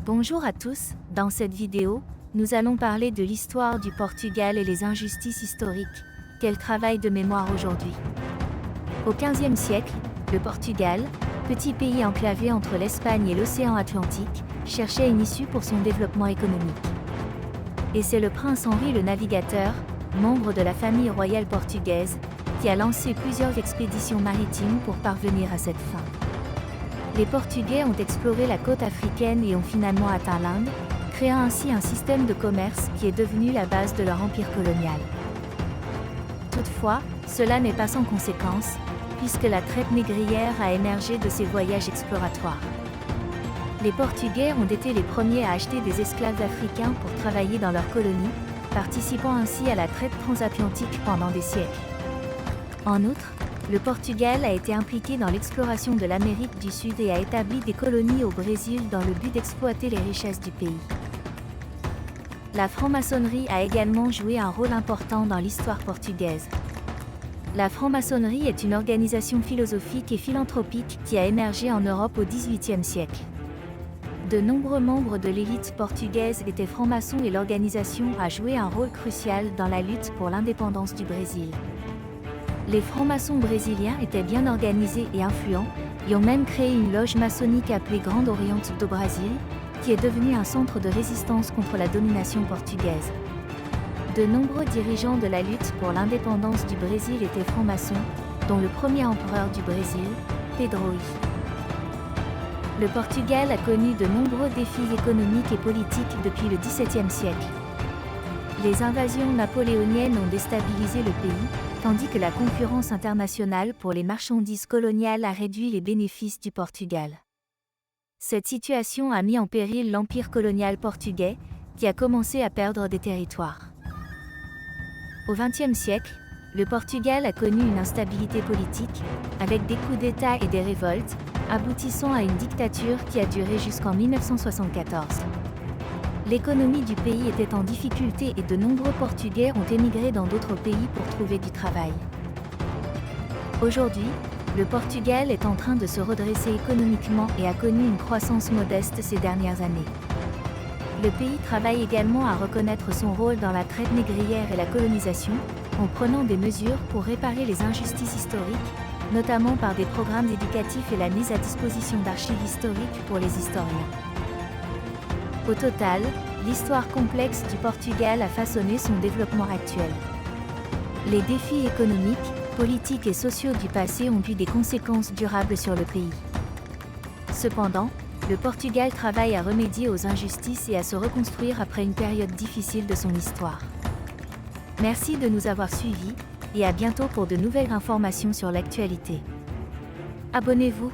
Bonjour à tous, dans cette vidéo, nous allons parler de l'histoire du Portugal et les injustices historiques. Quel travail de mémoire aujourd'hui. Au XVe siècle, le Portugal, petit pays enclavé entre l'Espagne et l'océan Atlantique, cherchait une issue pour son développement économique. Et c'est le prince Henri le Navigateur, membre de la famille royale portugaise, qui a lancé plusieurs expéditions maritimes pour parvenir à cette fin. Les Portugais ont exploré la côte africaine et ont finalement atteint l'Inde, créant ainsi un système de commerce qui est devenu la base de leur empire colonial. Toutefois, cela n'est pas sans conséquence, puisque la traite négrière a émergé de ces voyages exploratoires. Les Portugais ont été les premiers à acheter des esclaves africains pour travailler dans leurs colonies, participant ainsi à la traite transatlantique pendant des siècles. En outre, le Portugal a été impliqué dans l'exploration de l'Amérique du Sud et a établi des colonies au Brésil dans le but d'exploiter les richesses du pays. La franc-maçonnerie a également joué un rôle important dans l'histoire portugaise. La franc-maçonnerie est une organisation philosophique et philanthropique qui a émergé en Europe au XVIIIe siècle. De nombreux membres de l'élite portugaise étaient francs-maçons et l'organisation a joué un rôle crucial dans la lutte pour l'indépendance du Brésil. Les francs-maçons brésiliens étaient bien organisés et influents, et ont même créé une loge maçonnique appelée Grande Oriente do Brasil, qui est devenue un centre de résistance contre la domination portugaise. De nombreux dirigeants de la lutte pour l'indépendance du Brésil étaient francs-maçons, dont le premier empereur du Brésil, Pedro I. Le Portugal a connu de nombreux défis économiques et politiques depuis le XVIIe siècle. Les invasions napoléoniennes ont déstabilisé le pays, tandis que la concurrence internationale pour les marchandises coloniales a réduit les bénéfices du Portugal. Cette situation a mis en péril l'empire colonial portugais, qui a commencé à perdre des territoires. Au XXe siècle, le Portugal a connu une instabilité politique, avec des coups d'État et des révoltes, aboutissant à une dictature qui a duré jusqu'en 1974. L'économie du pays était en difficulté et de nombreux Portugais ont émigré dans d'autres pays pour trouver du travail. Aujourd'hui, le Portugal est en train de se redresser économiquement et a connu une croissance modeste ces dernières années. Le pays travaille également à reconnaître son rôle dans la traite négrière et la colonisation, en prenant des mesures pour réparer les injustices historiques, notamment par des programmes éducatifs et la mise à disposition d'archives historiques pour les historiens. Au total, l'histoire complexe du Portugal a façonné son développement actuel. Les défis économiques, politiques et sociaux du passé ont eu des conséquences durables sur le pays. Cependant, le Portugal travaille à remédier aux injustices et à se reconstruire après une période difficile de son histoire. Merci de nous avoir suivis, et à bientôt pour de nouvelles informations sur l'actualité. Abonnez-vous.